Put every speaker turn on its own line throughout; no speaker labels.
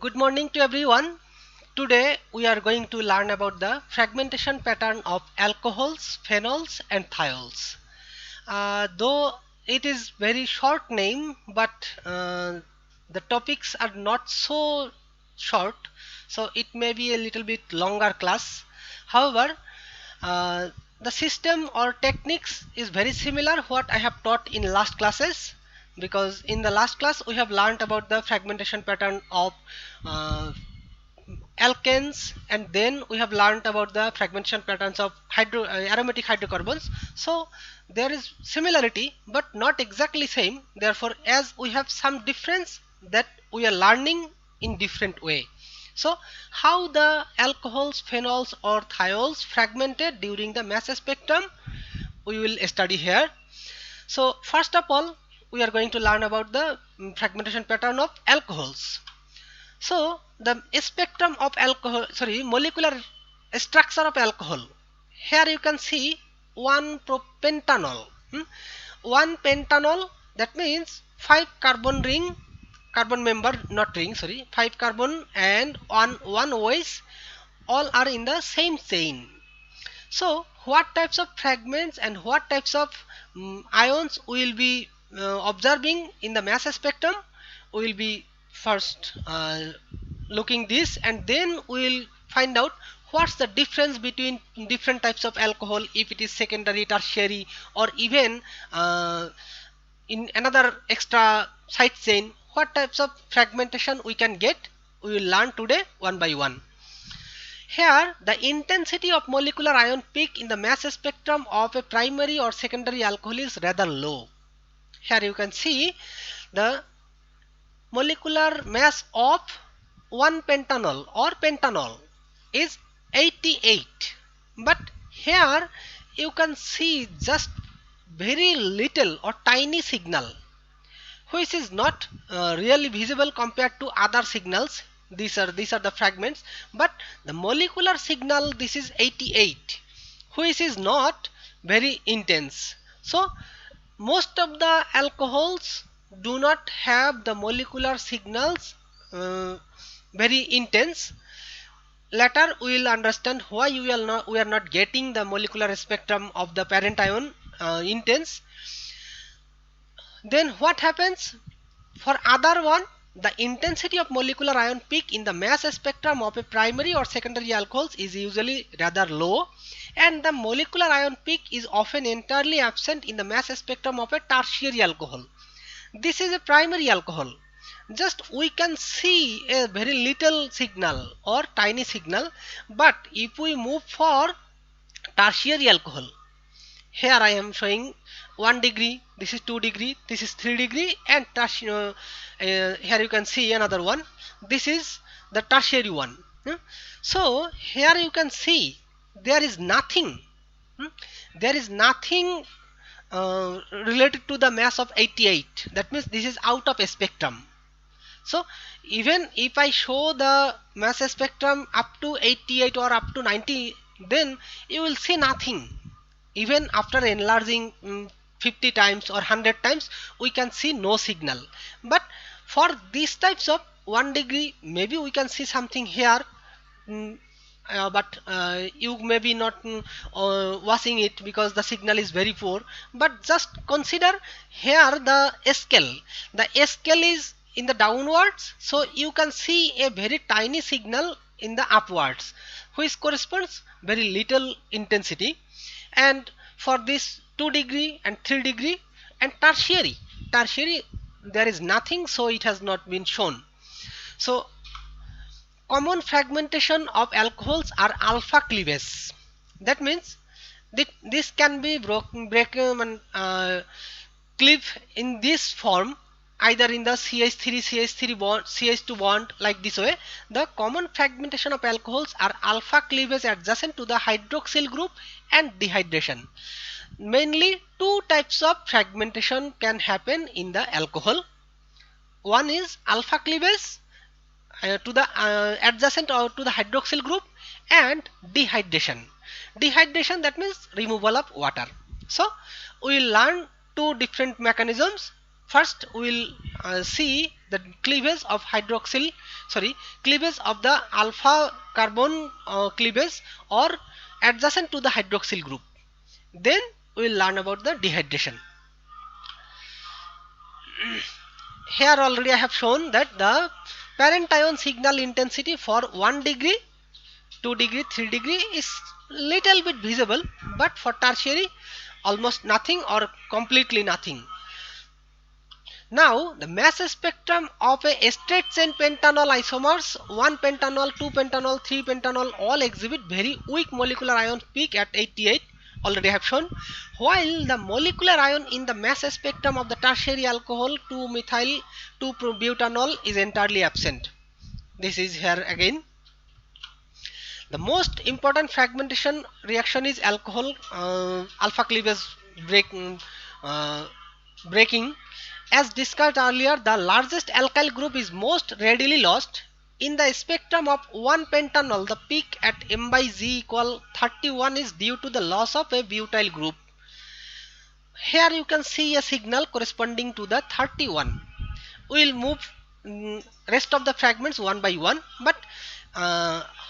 Good morning to everyone. Today we are going to learn about the fragmentation pattern of alcohols, phenols and thiols. Though it is very short name, but the topics are not so short, so it may be a little bit longer class. However, uh, the system or techniques is very similar what I have taught in last classes, because in the last class we have learned about the fragmentation pattern of uh, alkanes, and then we have learned about the fragmentation patterns of aromatic hydrocarbons. So there is similarity but not exactly same. Therefore, as we have some difference, that we are learning in different way. So how the alcohols, phenols or thiols fragmented during the mass spectrum, we will study here. So first of all, we are going to learn about the fragmentation pattern of alcohols. So the spectrum of alcohol, sorry, molecular structure of alcohol. Here you can see one propentanol. One pentanol, that means 5 carbon ring, carbon member, not ring, sorry, 5 carbon and one OH, all are in the same chain. So what types of fragments and what types of ions we will be observing in the mass spectrum? We will be first looking this, and then we will find out what's the difference between different types of alcohol, if it is secondary, tertiary, or even in another extra side chain, what types of fragmentation we can get. We will learn today one by one. Here, the intensity of molecular ion peak in the mass spectrum of a primary or secondary alcohol is rather low. Here you can see the molecular mass of one pentanol or pentanol is 88, but here you can see just very little or tiny signal, which is not really visible compared to other signals. These are the fragments, but the molecular signal, this is 88, which is not very intense. So most of the alcohols do not have the molecular signals very intense. Later we will understand why we are not getting the molecular spectrum of the parent ion intense. Then what happens for other one? The intensity of molecular ion peak in the mass spectrum of a primary or secondary alcohols is usually rather low, and the molecular ion peak is often entirely absent in the mass spectrum of a tertiary alcohol. This is a primary alcohol. Just we can see a very little signal or tiny signal, but if we move for tertiary alcohol, here I am showing 1 degree, this is 2 degree, this is 3 degree, and here you can see another one. This is the tertiary one. So here you can see there is nothing. There is nothing related to the mass of 88. That means this is out of a spectrum. So even if I show the mass spectrum up to 88 or up to 90, then you will see nothing. Even after enlarging 50 times or 100 times, we can see no signal. But for these types of 1 degree, maybe we can see something here. But you may be not watching it because the signal is very poor. But just consider here the scale is in the downwards, so you can see a very tiny signal in the upwards, which corresponds very little intensity. And for this 2 degree and 3 degree and tertiary, there is nothing, so it has not been shown. So common fragmentation of alcohols are alpha cleavage. That means this can be broken cleave in this form, either in the CH3 bond, CH2 bond, like this way. The common fragmentation of alcohols are alpha cleavage adjacent to the hydroxyl group and dehydration. Mainly two types of fragmentation can happen in the alcohol. One is alpha cleavage to the adjacent or to the hydroxyl group, and dehydration. Dehydration, that means removal of water. So we will learn two different mechanisms. First we will see the cleavage of cleavage of the alpha carbon cleavage or adjacent to the hydroxyl group. Then we will learn about the dehydration. Here already I have shown that the parent ion signal intensity for 1 degree, 2 degree, 3 degree is little bit visible, but for tertiary almost nothing or completely nothing. Now the mass spectrum of a straight chain pentanol isomers, 1 pentanol, 2 pentanol, 3 pentanol all exhibit very weak molecular ion peak at 88, already have shown, while the molecular ion in the mass spectrum of the tertiary alcohol 2-methyl 2-butanol is entirely absent. This is here again. The most important fragmentation reaction is alcohol alpha cleavage breaking. As discussed earlier, the largest alkyl group is most readily lost. In the spectrum of 1 pentanol, the peak at m by z equal 31 is due to the loss of a butyl group. Here you can see a signal corresponding to the 31. We will move rest of the fragments one by one, but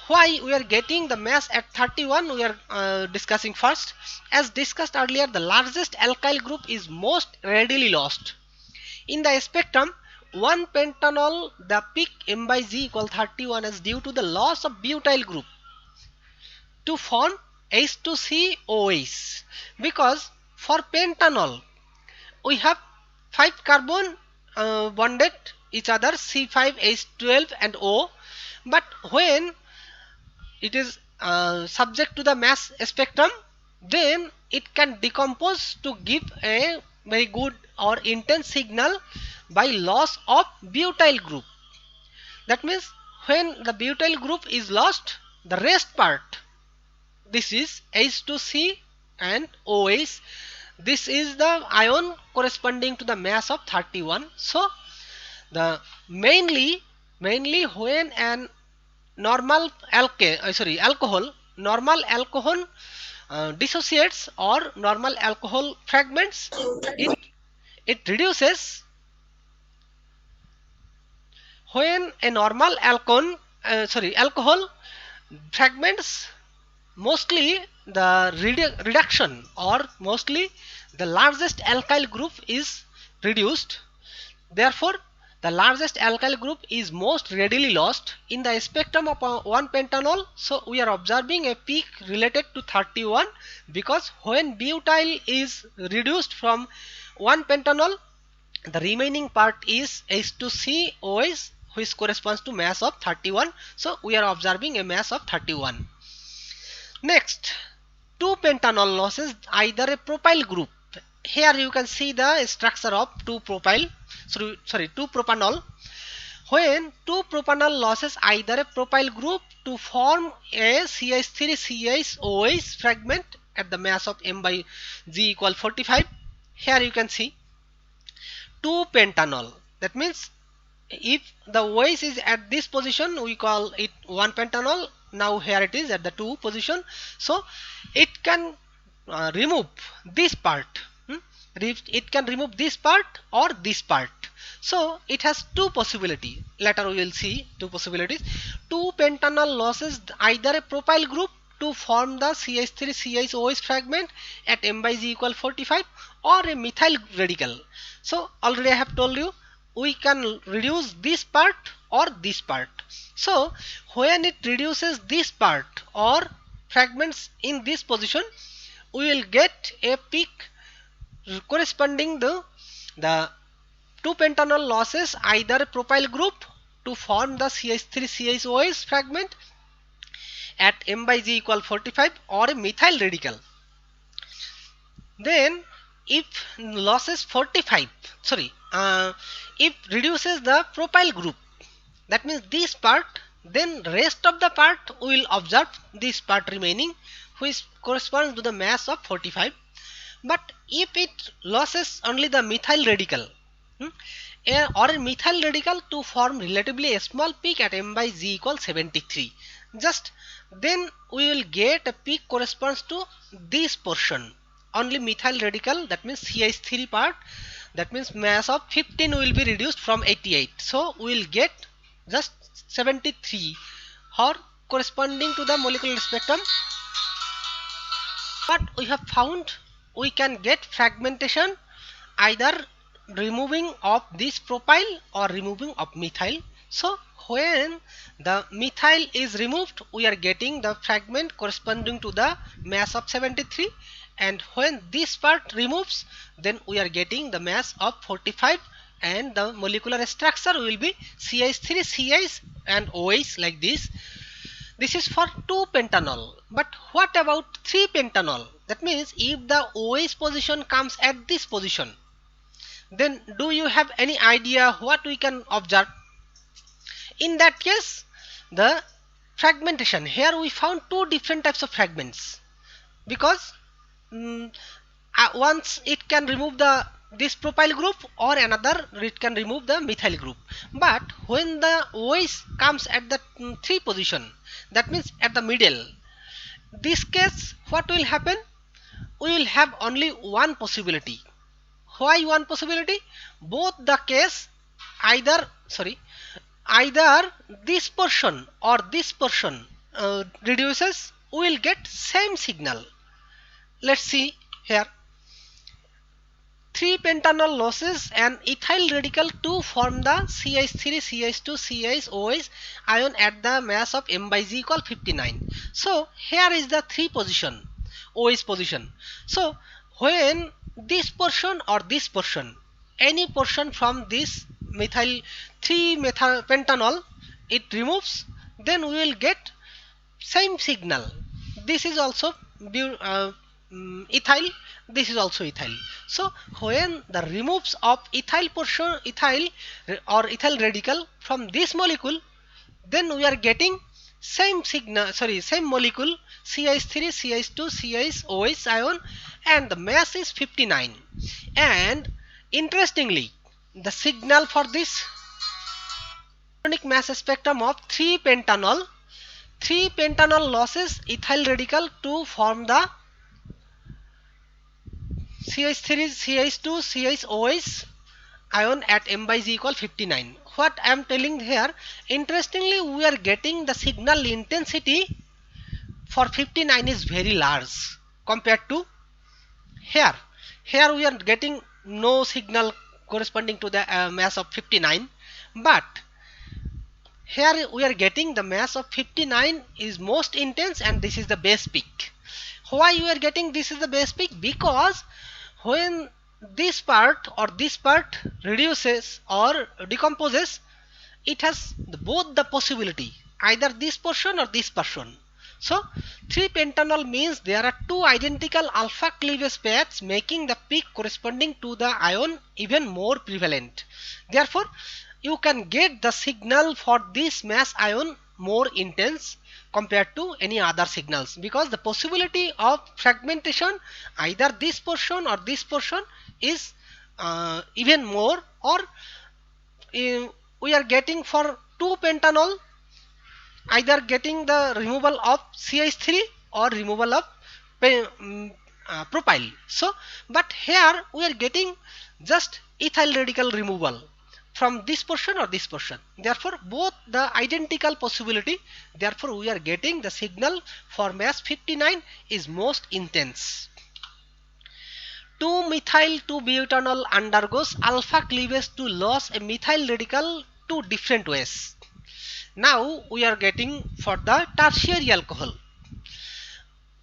why we are getting the mass at 31 we are discussing first. As discussed earlier, the largest alkyl group is most readily lost. In the spectrum 1 pentanol, the peak m by z equal 31 is due to the loss of butyl group to form H2COH, because for pentanol we have 5 carbon bonded each other, C5H12 and O, but when it is subject to the mass spectrum, then it can decompose to give a very good or intense signal by loss of butyl group. That means when the butyl group is lost, the rest part, this is H2C and OH, this is the ion corresponding to the mass of 31. So the mainly when an normal normal alcohol dissociates or normal alcohol fragments, it reduces. When a normal alcohol fragments, mostly the reduction or mostly the largest alkyl group is reduced. Therefore the largest alkyl group is most readily lost in the spectrum of 1 pentanol. So we are observing a peak related to 31, because when butyl is reduced from 1 pentanol, the remaining part is H2COH, which corresponds to mass of 31. So we are observing a mass of 31. Next, 2 pentanol losses either a propyl group. Here you can see the structure of 2 propanol. When 2 propanol losses either a propyl group to form a CH3CH-OH fragment at the mass of m by z equal 45. Here you can see 2 pentanol. That means if the OH is at this position, we call it 1 pentanol. Now here it is at the 2 position. So it can remove this part. It can remove this part or this part. So it has two possibilities. Later we will see two possibilities. 2 pentanol losses either a propyl group to form the CH3CH-OH fragment at m by z equal 45 or a methyl radical. So already I have told you we can reduce this part or this part. So when it reduces this part or fragments in this position, we will get a peak corresponding the 2 pentanol losses either a propyl group to form the CH3CH-OH fragment at m by z equal 45 or a methyl radical. Then if losses 45, if reduces the propyl group, that means this part, then rest of the part we will observe this part remaining, which corresponds to the mass of 45. But if it losses only the methyl radical or a methyl radical to form relatively a small peak at m by z equal 73, just then we will get a peak corresponds to this portion, only methyl radical, that means CH3 part, That means mass of 15 will be reduced from 88. So we will get just 73, or corresponding to the molecular spectrum. But we have found we can get fragmentation either removing of this propyl or removing of methyl. So when the methyl is removed, we are getting the fragment corresponding to the mass of 73, and when this part removes, then we are getting the mass of 45, and the molecular structure will be CH3 CH and OH like this. This is for 2-pentanol. But what about 3-pentanol? That means if the OH position comes at this position, then do you have any idea what we can observe? In that case, the fragmentation, here we found two different types of fragments, because once it can remove the this propyl group, or another it can remove the methyl group. But when the OH comes at the 3 position, that means at the middle, this case what will happen? We will have only one possibility. Why one possibility? Both the case, either this portion or this portion reduces, we will get same signal. Let's see here. 3-pentanol loses an ethyl radical to form the CH3 CH2 CH ion at the mass of m by g equal 59. So here is the 3 position, OH position. So when this portion or this portion, any portion from this methyl 3-pentanol, it removes, then we will get same signal. This is also ethyl, this is also ethyl. So when the removes of ethyl portion, ethyl or ethyl radical from this molecule, then we are getting same signal, same molecule, CH3 CH2 CH ion, and the mass is 59. And interestingly, the signal for this electronic mass spectrum of 3-pentanol, 3-pentanol losses ethyl radical to form the CH3 CH2 CHOH ion at m by g equal 59. What I am telling here, interestingly, we are getting the signal intensity for 59 is very large compared to here. Here we are getting no signal corresponding to the mass of 59, but here we are getting the mass of 59 is most intense, and this is the base peak. Why you are getting this is the base peak? Because when this part or this part reduces or decomposes, it has both the possibility, either this portion or this portion. So 3-pentanol means there are two identical alpha cleavage paths, making the peak corresponding to the ion even more prevalent. Therefore you can get the signal for this mass ion more intense compared to any other signals, because the possibility of fragmentation either this portion or this portion is even more, or we are getting for 2-pentanol either getting the removal of CH3 or removal of propyl. So but here we are getting just ethyl radical removal from this portion or this portion. Therefore both the identical possibility, therefore we are getting the signal for mass 59 is most intense. 2-methyl-2-butanol undergoes alpha cleavage to lose a methyl radical two different ways. Now we are getting for the tertiary alcohol.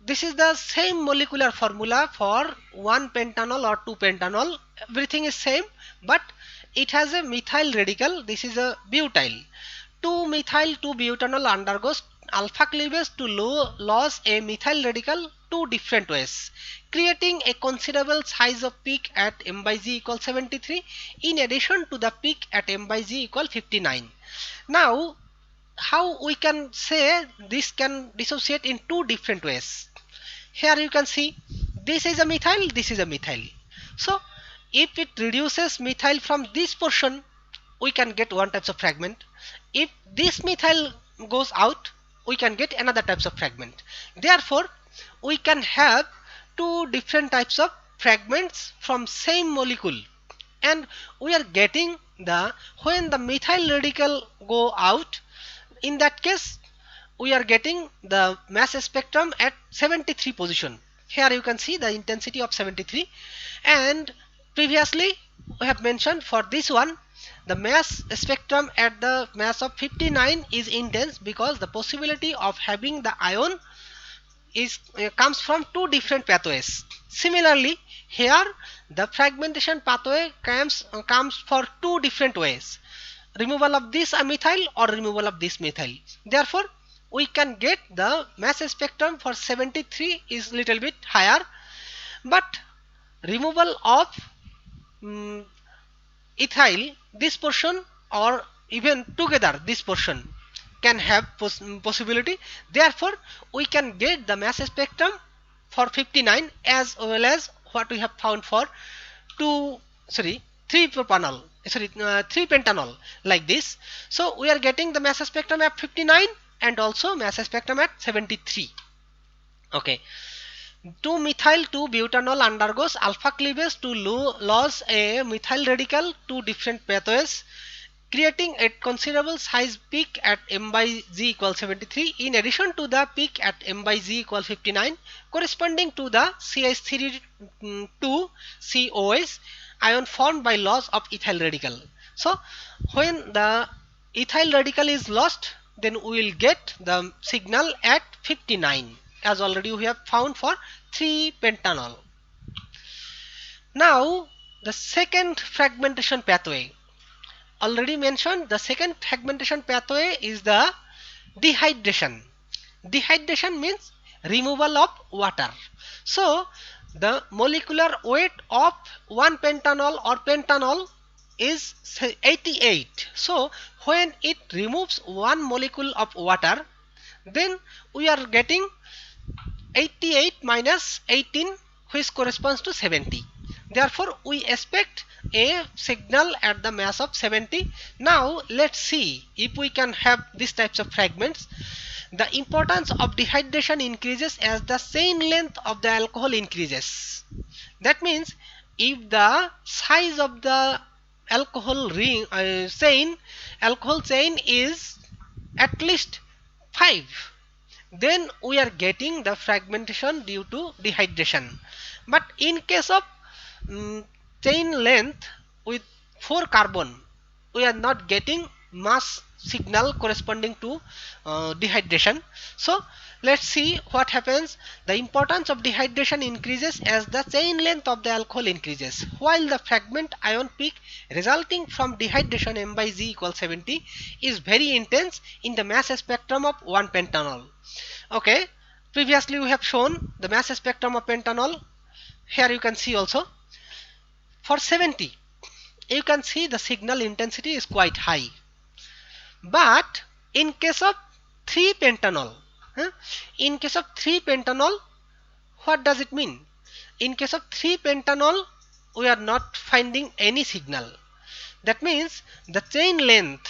This is the same molecular formula for 1-pentanol or 2-pentanol. Everything is same, but it has a methyl radical. This is a butyl. 2-methyl-2-butanol undergoes alpha cleavage to lose a methyl radical two different ways, creating a considerable size of peak at m by g equal 73 in addition to the peak at m by g equal 59. Now how we can say this can dissociate in two different ways? Here you can see this is a methyl, this is a methyl. So if it reduces methyl from this portion, we can get one type of fragment. If this methyl goes out, we can get another types of fragment. Therefore we can have two different types of fragments from same molecule. and we are getting the when the methyl radical go out, in that case we are getting the mass spectrum at 73 position. Here you can see the intensity of 73, and previously we have mentioned for this one the mass spectrum at the mass of 59 is intense because the possibility of having the ion is comes from two different pathways. Similarly, here the fragmentation pathway comes for two different ways: removal of this methyl or removal of this methyl. Therefore, we can get the mass spectrum for 73 is little bit higher, but removal of mm, ethyl this portion or even together this portion can have possibility. Therefore, we can get the mass spectrum for 59 as well as what we have found for 2 sorry 3 propanol, sorry 3 pentanol, like this. So we are getting the mass spectrum at 59 and also mass spectrum at 73. Okay, 2-methyl-2-butanol undergoes alpha cleavage to lose a methyl radical to different pathways, creating a considerable size peak at m by z equals 73 in addition to the peak at m by z equals 59 corresponding to the CH3 COS ion formed by loss of ethyl radical. So when the ethyl radical is lost, then we will get the signal at 59 as already we have found for 3-pentanol. Now the second fragmentation pathway, already mentioned, the second fragmentation pathway is the dehydration. Dehydration means removal of water. So the molecular weight of 1-pentanol or pentanol is 88. So when it removes one molecule of water, then we are getting 88 minus 18, which corresponds to 70. Therefore, we expect a signal at the mass of 70. Now, let's see if we can have these types of fragments. The importance of dehydration increases as the chain length of the alcohol increases. That means if the size of the alcohol ring alcohol chain is at least 5, then we are getting the fragmentation due to dehydration. But in case of chain length with 4 carbon, we are not getting mass signal corresponding to dehydration. So let's see what happens. The importance of dehydration increases as the chain length of the alcohol increases, while the fragment ion peak resulting from dehydration m by z equals 70 is very intense in the mass spectrum of 1-pentanol. Okay, previously we have shown the mass spectrum of pentanol. Here you can see also for 70 you can see the signal intensity is quite high. But in case of 3-pentanol, in case of 3-pentanol, what does it mean? In case of 3-pentanol, we are not finding any signal. That means the chain length,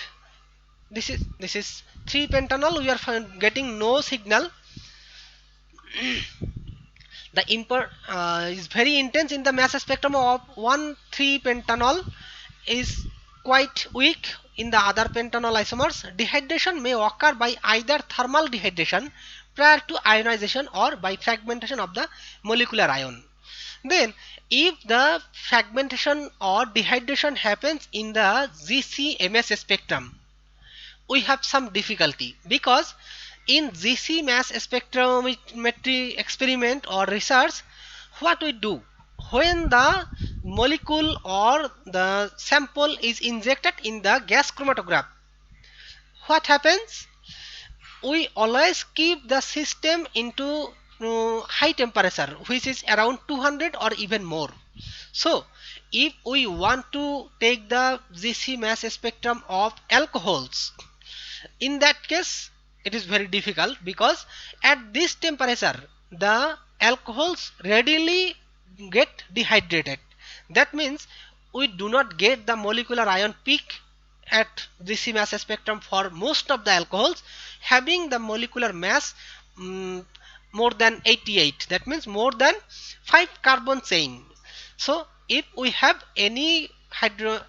this is 3-pentanol, we are getting no signal. The is very intense in the mass spectrum of 1,3-pentanol is quite weak in the other pentanol isomers. Dehydration may occur by either thermal dehydration prior to ionization or by fragmentation of the molecular ion. Then if the fragmentation or dehydration happens in the GC-MS spectrum, we have some difficulty, because in GC mass spectrometry experiment or research, what we do when the molecule or the sample is injected in the gas chromatograph, what happens? We always keep the system into high temperature, which is around 200 or even more. So if we want to take the GC mass spectrum of alcohols, in that case it is very difficult, because at this temperature the alcohols readily get dehydrated. That means we do not get the molecular ion peak at GC mass spectrum for most of the alcohols having the molecular mass more than 88. That means more than 5 carbon chain. So if we have any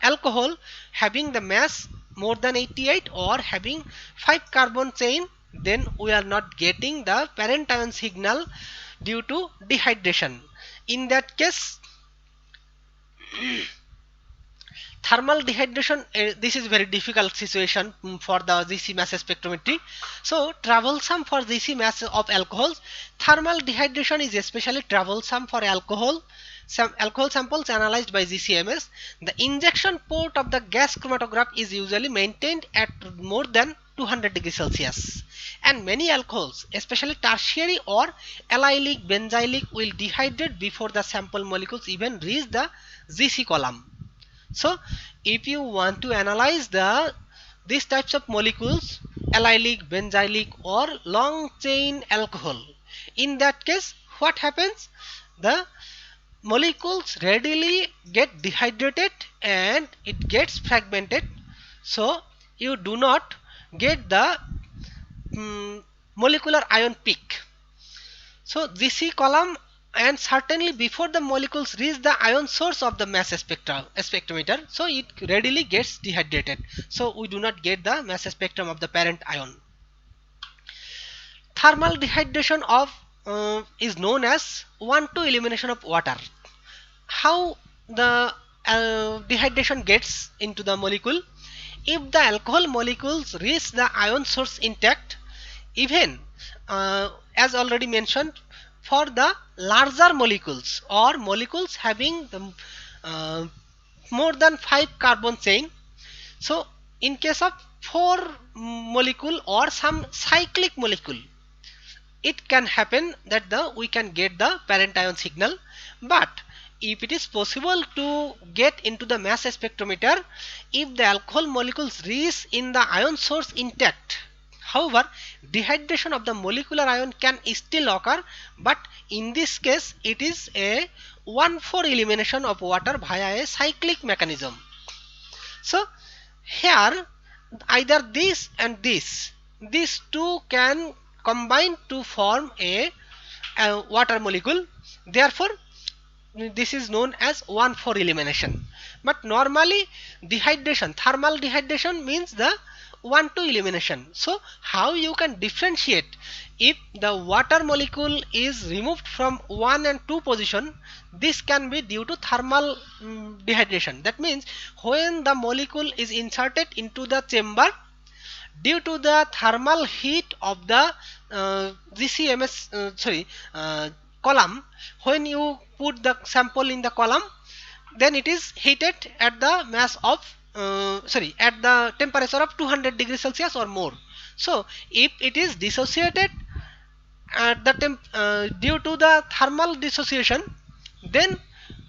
alcohol having the mass more than 88 or having 5 carbon chain, then we are not getting the parent ion signal due to dehydration. In that case, thermal dehydration, this is very difficult situation for the GC mass spectrometry. So troublesome for GC mass of alcohols. Thermal dehydration is especially troublesome for alcohol. Some alcohol samples analyzed by GCMS. The injection port of the gas chromatograph is usually maintained at more than 200 degrees Celsius, and many alcohols, especially tertiary or allylic benzylic, will dehydrate before the sample molecules even reach the GC column. So if you want to analyze these types of molecules, allylic, benzylic or long chain alcohol, in that case what happens? The molecules readily get dehydrated and it gets fragmented, so you do not get the molecular ion peak. So GC column, and certainly before the molecules reach the ion source of the mass spectrometer, so it readily gets dehydrated, so we do not get the mass spectrum of the parent ion. Thermal dehydration of is known as 1,2 elimination of water. How the dehydration gets into the molecule? If the alcohol molecules reach the ion source intact, even as already mentioned, for the larger molecules or molecules having the more than 5 carbon chain, so in case of 4 molecule or some cyclic molecule, it can happen that we can get the parent ion signal. But if it is possible to get into the mass spectrometer if the alcohol molecules reach in the ion source intact, however dehydration of the molecular ion can still occur, but in this case it is a 1,4 elimination of water via a cyclic mechanism. So here either this and these two can combine to form a water molecule, therefore this is known as 1,4 elimination. But normally dehydration, thermal dehydration means the 1,2 elimination. So how you can differentiate if the water molecule is removed from 1 and 2 position? This can be due to thermal dehydration. That means when the molecule is inserted into the chamber, due to the thermal heat of the GCMS column, when you put the sample in the column, then it is heated at the mass of at the temperature of 200 degrees Celsius or more. So if it is dissociated at the due to the thermal dissociation, then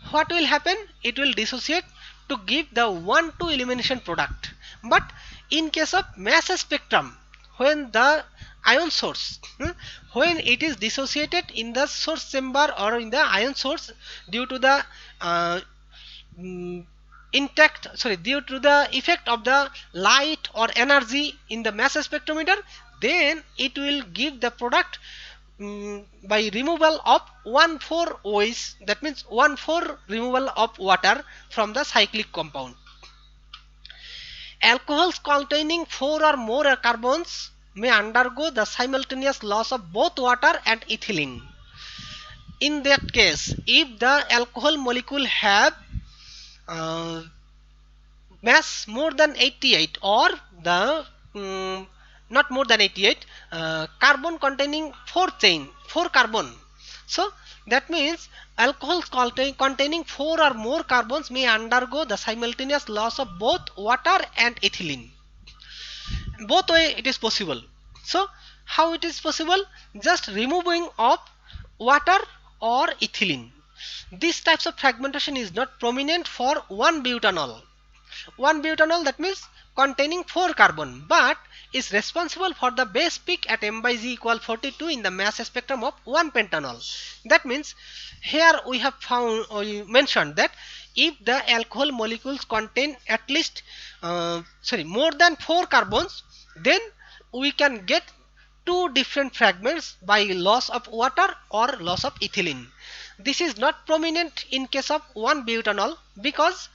what will happen? It will dissociate to give the 1,2 elimination product. But in case of mass spectrum, when the ion source, when it is dissociated in the source chamber or in the ion source due to the due to the effect of the light or energy in the mass spectrometer, then it will give the product by removal of 1,4 OH, that means 1,4 removal of water from the cyclic compound. Alcohols containing 4 or more carbons may undergo the simultaneous loss of both water and ethylene. In that case, if the alcohol molecule have mass more than 88 or the not more than 88 carbon containing 4 carbon, so that means alcohols containing 4 or more carbons may undergo the simultaneous loss of both water and ethylene. Both way it is possible. So how it is possible? Just removing of water or ethylene. These types of fragmentation is not prominent for 1-butanol. 1-butanol, that means containing 4 carbon, but is responsible for the base peak at m/g = 42 in the mass spectrum of 1-pentanol. That means here we have found or mentioned that if the alcohol molecules contain at least more than 4 carbons, then we can get 2 different fragments by loss of water or loss of ethylene. This is not prominent in case of 1-butanol because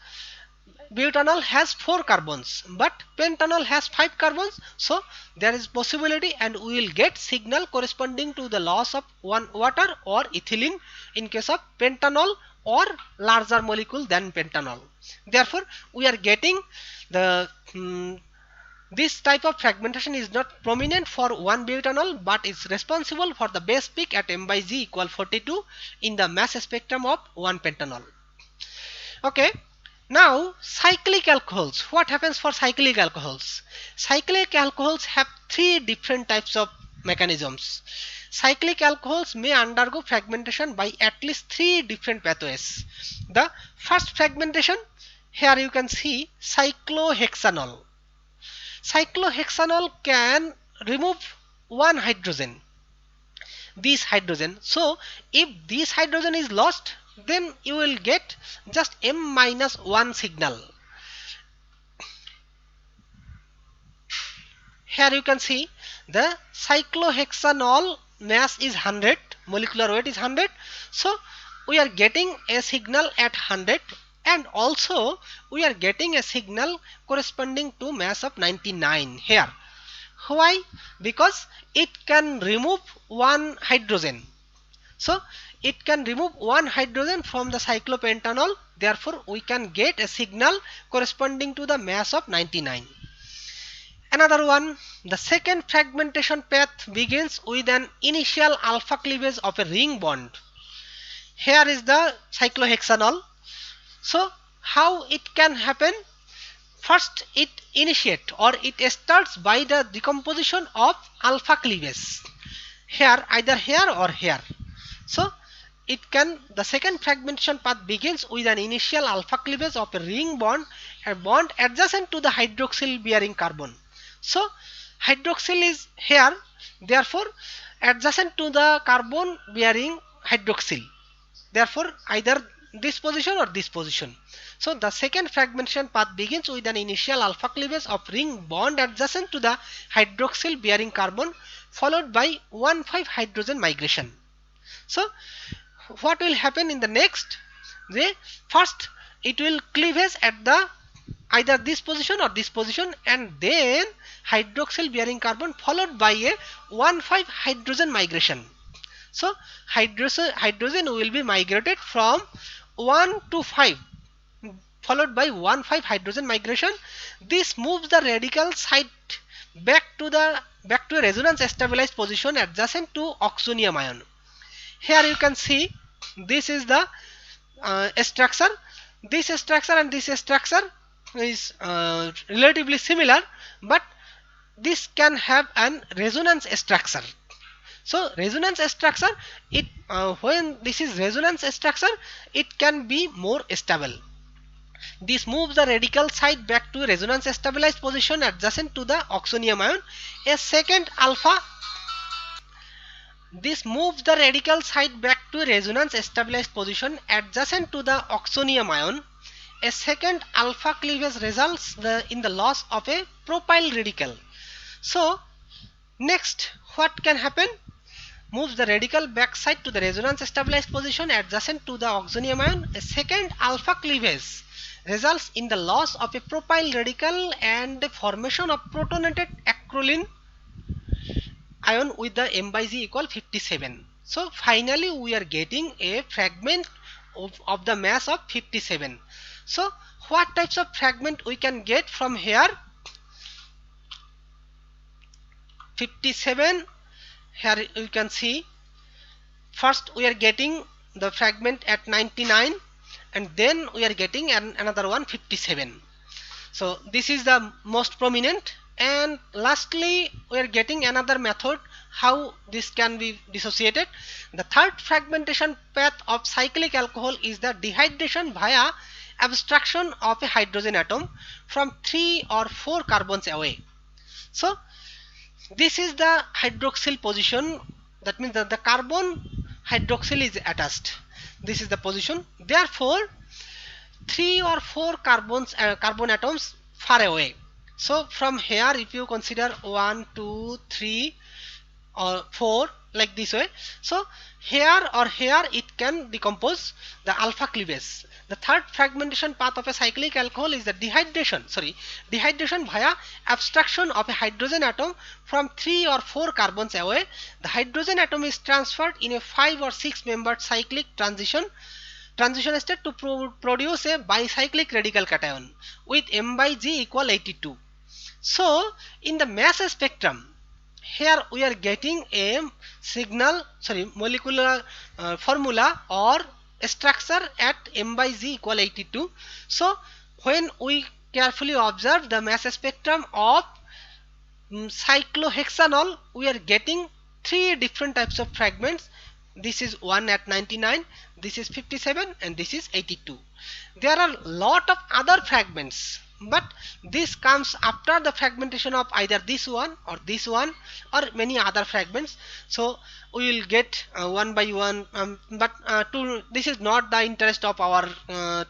butanol has 4 carbons, but pentanol has 5 carbons. So there is possibility, and we will get signal corresponding to the loss of one water or ethylene in case of pentanol or larger molecule than pentanol. Therefore, we are getting the this type of fragmentation is not prominent for 1-butanol, but is responsible for the base peak at m by g equal 42 in the mass spectrum of 1-pentanol. Okay, now cyclic alcohols. What happens for cyclic alcohols? Cyclic alcohols have 3 different types of mechanisms. Cyclic alcohols may undergo fragmentation by at least 3 different pathways. The first fragmentation, here you can see cyclohexanol. Cyclohexanol can remove one hydrogen, this hydrogen. So if this hydrogen is lost, then you will get just M-1 signal. Here you can see the cyclohexanol mass is 100, molecular weight is 100. So we are getting a signal at 100, and also we are getting a signal corresponding to mass of 99 here. Why? Because it can remove one hydrogen. So it can remove one hydrogen from the cyclopentanol. Therefore, we can get a signal corresponding to the mass of 99. Another one, the second fragmentation path begins with an initial alpha cleavage of a ring bond. Here is the cyclohexanol. So how it can happen? First it initiates, or it starts by the decomposition of alpha cleavage. Here, either here or here. So it can, the second fragmentation path begins with an initial alpha cleavage of a ring bond, a bond adjacent to the hydroxyl bearing carbon. So hydroxyl is here, therefore adjacent to the carbon bearing hydroxyl. Therefore either this position or this position. So the second fragmentation path begins with an initial alpha cleavage of ring bond adjacent to the hydroxyl bearing carbon, followed by 1,5 hydrogen migration. So what will happen in the next? First it will cleavage at the either this position or this position, and then hydroxyl bearing carbon followed by a 1,5 hydrogen migration. So hydrogen will be migrated from 1 to 5, followed by 1,5 hydrogen migration. This moves the radical site back to a resonance stabilized position adjacent to oxonium ion. Here you can see this is the structure. This structure and this structure is relatively similar, but this can have an resonance structure. So resonance structure, it when this is resonance structure, it can be more stable. This moves the radical site back to resonance stabilized position adjacent to the oxonium ion. A second alpha, this moves the radical site back to resonance stabilized position adjacent to the oxonium ion. A second alpha cleavage results in the loss of a propyl radical. So next what can happen? Moves the radical backside to the resonance stabilized position adjacent to the oxonium ion. A second alpha cleavage results in the loss of a propyl radical and the formation of protonated acrolein ion with the m by g equal 57. So finally we are getting a fragment of the mass of 57. So what types of fragment we can get from here? 57. Here you can see first we are getting the fragment at 99, and then we are getting another one 57. So this is the most prominent, and lastly we are getting another method how this can be dissociated. The third fragmentation path of cyclic alcohol is the dehydration via abstraction of a hydrogen atom from 3 or 4 carbons away. So this is the hydroxyl position, that means that the carbon hydroxyl is attached. This is the position. Therefore 3 or 4 carbon atoms far away. So from here if you consider 1, 2, 3 or 4 like this way, so here or here it can decompose the alpha cleavage. The third fragmentation path of a cyclic alcohol is the dehydration via abstraction of a hydrogen atom from 3 or 4 carbons away. The hydrogen atom is transferred in a 5 or 6 membered cyclic transition state to produce a bicyclic radical cation with m by g equal 82. So in the mass spectrum, here we are getting a molecular formula or structure at m by g equal 82. So when we carefully observe the mass spectrum of cyclohexanol, we are getting 3 different types of fragments. This is 1 at 99, this is 57, and this is 82. There are lot of other fragments, but this comes after the fragmentation of either this one or many other fragments. So we will get one by one, but this is not the interest of our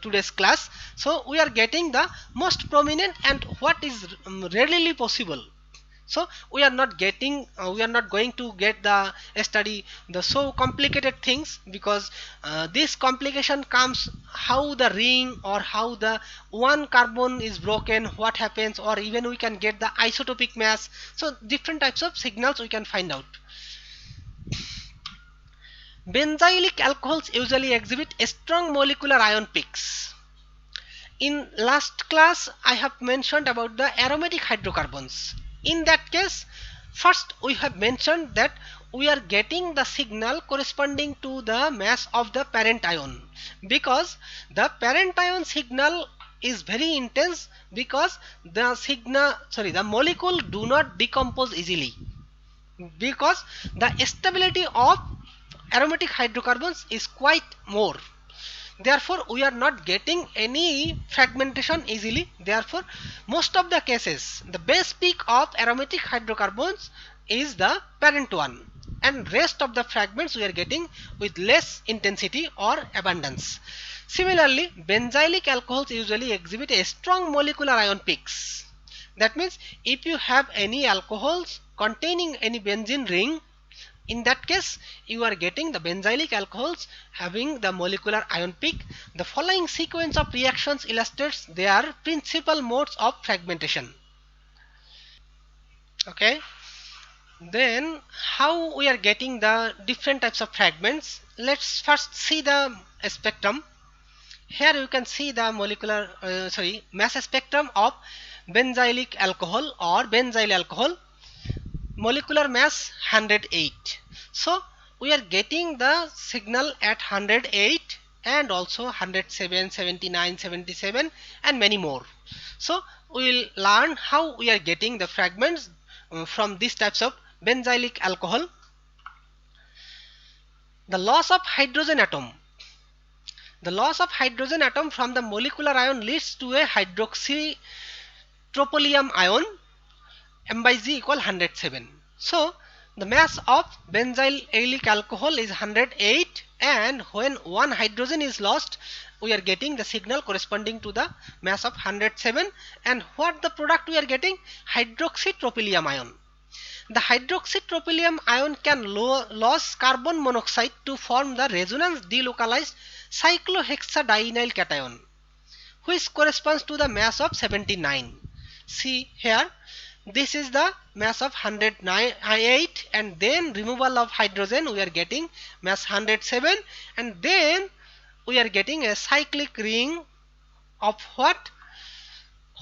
today's class. So we are getting the most prominent and what is readily possible. So we are not going to get the study the so complicated things, because this complication comes how the ring or how the one carbon is broken, what happens, or even we can get the isotopic mass. So different types of signals we can find out. Benzylic alcohols usually exhibit strong molecular ion peaks. In last class I have mentioned about the aromatic hydrocarbons. In that case, first we have mentioned that we are getting the signal corresponding to the mass of the parent ion, because the parent ion signal is very intense, because the molecule do not decompose easily, because the stability of aromatic hydrocarbons is quite more. Therefore we are not getting any fragmentation easily. Therefore most of the cases the base peak of aromatic hydrocarbons is the parent one, and rest of the fragments we are getting with less intensity or abundance. Similarly, benzylic alcohols usually exhibit a strong molecular ion peaks. That means if you have any alcohols containing any benzene ring, in that case you are getting the benzylic alcohols having the molecular ion peak. The following sequence of reactions illustrates their principal modes of fragmentation. Okay, then how we are getting the different types of fragments? Let's first see the spectrum. Here you can see the mass spectrum of benzylic alcohol or benzyl alcohol. Molecular mass 108. So we are getting the signal at 108 and also 107, 79, 77 and many more. So we will learn how we are getting the fragments from these types of benzylic alcohol. The loss of hydrogen atom. The loss of hydrogen atom from the molecular ion leads to a hydroxy tropylium ion, m by g equal 107. So the mass of benzylic alcohol is 108, and when one hydrogen is lost, we are getting the signal corresponding to the mass of 107. And what the product we are getting? Hydroxy tropylium ion. The hydroxy tropylium ion can lose carbon monoxide to form the resonance delocalized cyclohexadienyl cation, which corresponds to the mass of 79. See here, this is the mass of 108, and then removal of hydrogen we are getting mass 107, and then we are getting a cyclic ring of what?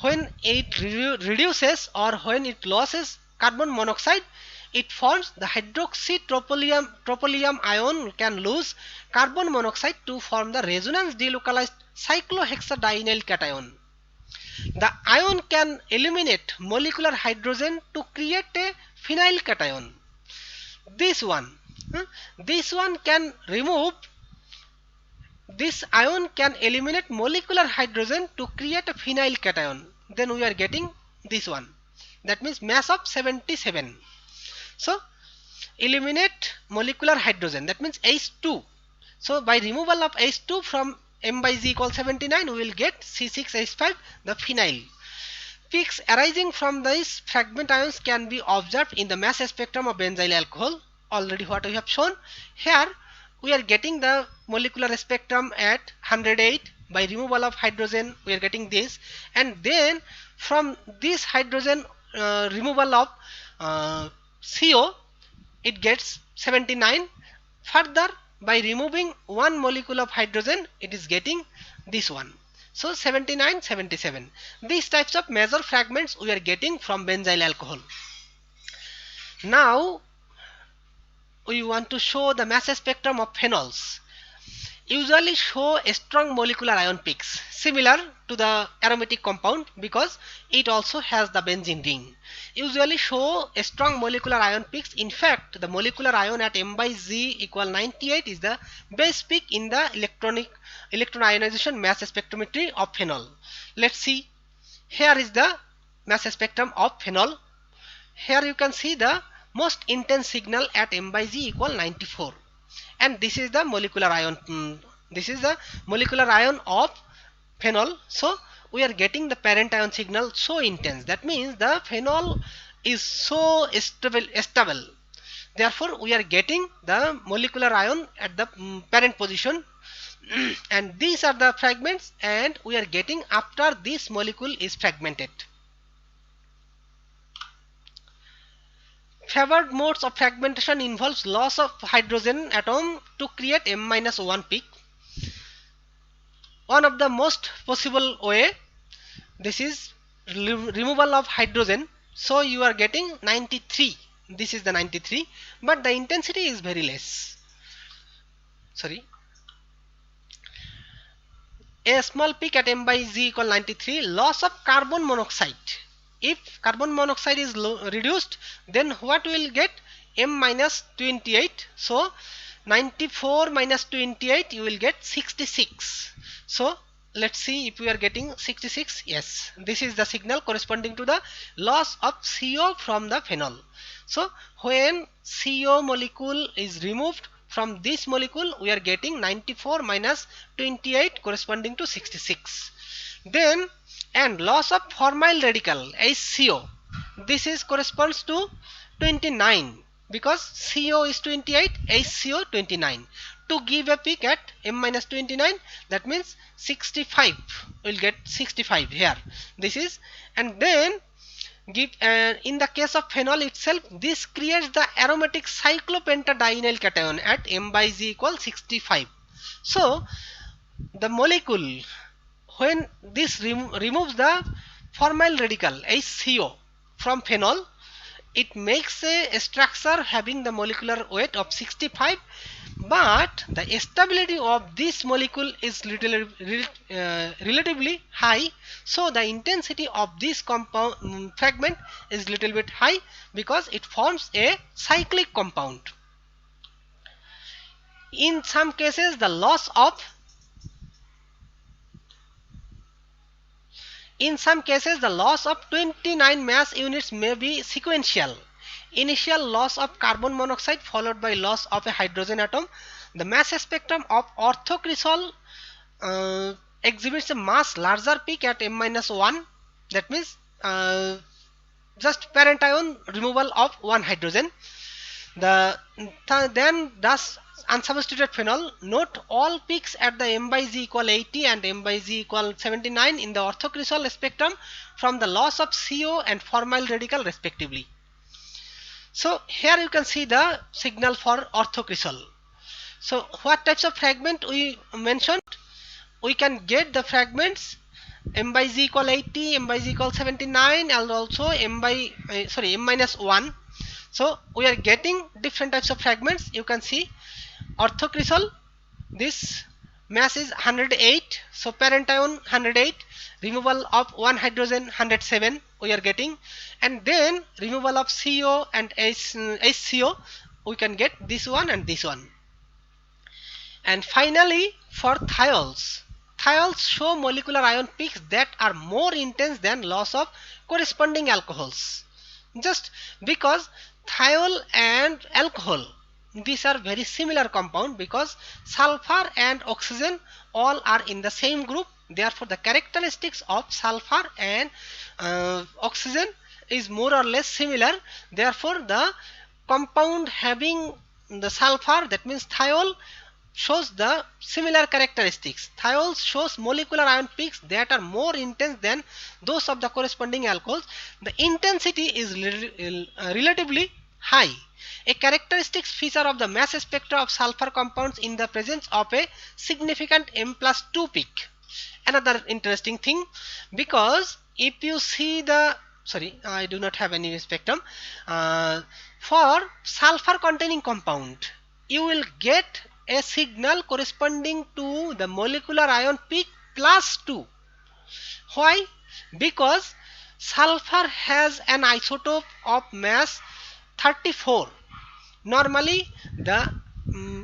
When it reduces or when it loses carbon monoxide, it forms the hydroxy tropylium ion can lose carbon monoxide to form the resonance delocalized cyclohexadienyl cation. The ion can eliminate molecular hydrogen to create a phenyl cation. This one can remove. This ion can eliminate molecular hydrogen to create a phenyl cation. Then we are getting this one. That means mass of 77. So eliminate molecular hydrogen. That means H2. So by removal of H2 from m by z equals 79, we will get C6H5, the phenyl. Peaks arising from these fragment ions can be observed in the mass spectrum of benzyl alcohol. Already what we have shown. Here we are getting the molecular spectrum at 108, by removal of hydrogen we are getting this, and then from this hydrogen removal of CO it gets 79. Further, by removing one molecule of hydrogen it is getting this one. So 79, 77. These types of major fragments we are getting from benzyl alcohol. Now we want to show the mass spectrum of phenols. Usually show a strong molecular ion peaks similar to the aromatic compound because it also has the benzene ring. Usually show a strong molecular ion peaks. In fact, the molecular ion at m by z equal 98 is the base peak in the electron ionization mass spectrometry of phenol. Let's see. Here is the mass spectrum of phenol. Here you can see the most intense signal at m by z equal 94, and this is the molecular ion. This is the molecular ion of phenol. So we are getting the parent ion signal so intense. That means the phenol is so stable. Therefore, we are getting the molecular ion at the parent position, and these are the fragments, and we are getting after this molecule is fragmented. Favored modes of fragmentation involves loss of hydrogen atom to create m-1 peak. One of the most possible way, this is removal of hydrogen. So you are getting 93. This is the 93, but the intensity is very less. Sorry. A small peak at m by z equal 93. Loss of carbon monoxide. If carbon monoxide is reduced, then what will get? M minus 28. So 94 minus 28 you will get 66. So let's see if we are getting 66. Yes, this is the signal corresponding to the loss of CO from the phenol. So when CO molecule is removed from this molecule, we are getting 94 minus 28 corresponding to 66. Then, and loss of formyl radical HCO, this is corresponds to 29 because CO is 28, HCO 29. To give a peak at m minus 29, that means 65. We'll get 65 here. This is, and then give in the case of phenol itself, this creates the aromatic cyclopentadienyl cation at m by z equals 65. So the molecule, when this removes the formyl radical HCO from phenol, it makes a structure having the molecular weight of 65, but the stability of this molecule is relatively high. So the intensity of this compound fragment is little bit high because it forms a cyclic compound. In some cases, the loss of In some cases, the loss of 29 mass units may be sequential. Initial loss of carbon monoxide followed by loss of a hydrogen atom. The mass spectrum of orthocresol exhibits a mass larger peak at m-1. That means just parent ion removal of one hydrogen. Then thus unsubstituted phenol. Note all peaks at the m by z equal 80 and m by z equal 79 in the orthocresol spectrum from the loss of CO and formyl radical respectively. So here you can see the signal for orthocresol. So what types of fragment we mentioned? We can get the fragments m by z equal 80, m by z equal 79, and also m minus 1. So we are getting different types of fragments. You can see orthocresol, this mass is 108, so parent ion 108, removal of one hydrogen 107 we are getting, and then removal of CO and HCO we can get this one and this one. And finally for thiols, thiols show molecular ion peaks that are more intense than loss of corresponding alcohols, just because thiol and alcohol, these are very similar compound because sulfur and oxygen all are in the same group. Therefore the characteristics of sulfur and oxygen is more or less similar. Therefore the compound having the sulfur, that means thiol, shows the similar characteristics. Thiols shows molecular ion peaks that are more intense than those of the corresponding alcohols. The intensity is relatively high, a characteristic feature of the mass spectra of sulfur compounds in the presence of a significant M+2 peak. Another interesting thing, because if you see the, sorry, I do not have any spectrum, for sulfur containing compound you will get a signal corresponding to the molecular ion peak +2. Why? Because sulfur has an isotope of mass 34. Normally the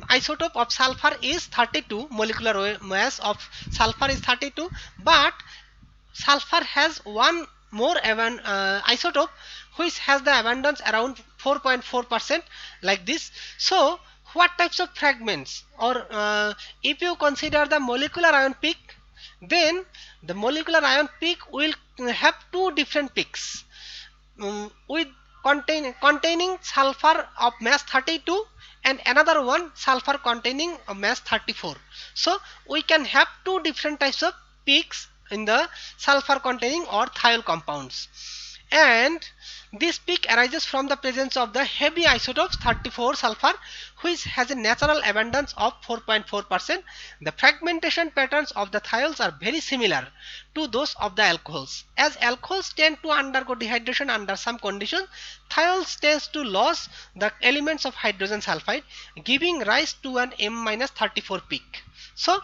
isotope of sulfur is 32, molecular mass of sulfur is 32, but sulfur has one more isotope which has the abundance around 4.4%, like this. So what types of fragments, or if you consider the molecular ion peak, then the molecular ion peak will have two different peaks, with containing sulfur of mass 32 and another one sulfur containing a mass 34. So we can have two different types of peaks in the sulfur containing or thiol compounds, and this peak arises from the presence of the heavy isotopes 34 sulfur, which has a natural abundance of 4.4%. The fragmentation patterns of the thiols are very similar to those of the alcohols. As alcohols tend to undergo dehydration under some conditions, thiols tends to lose the elements of hydrogen sulfide, giving rise to an M-34 peak. So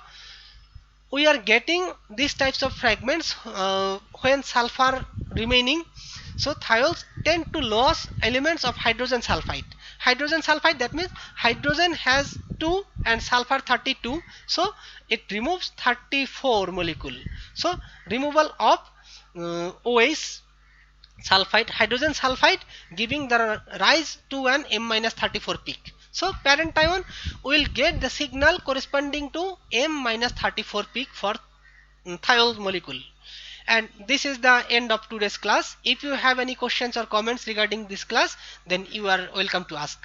we are getting these types of fragments when sulfur remaining. So thiols tend to lose elements of hydrogen sulfide. Hydrogen sulfide, that means hydrogen has 2 and sulfur 32, so it removes 34 molecule. So removal of OH sulfide, hydrogen sulfide, giving the rise to an M-34 peak. So parent ion will get the signal corresponding to M-34 peak for thiol molecule. And this is the end of today's class. If you have any questions or comments regarding this class, then you are welcome to ask.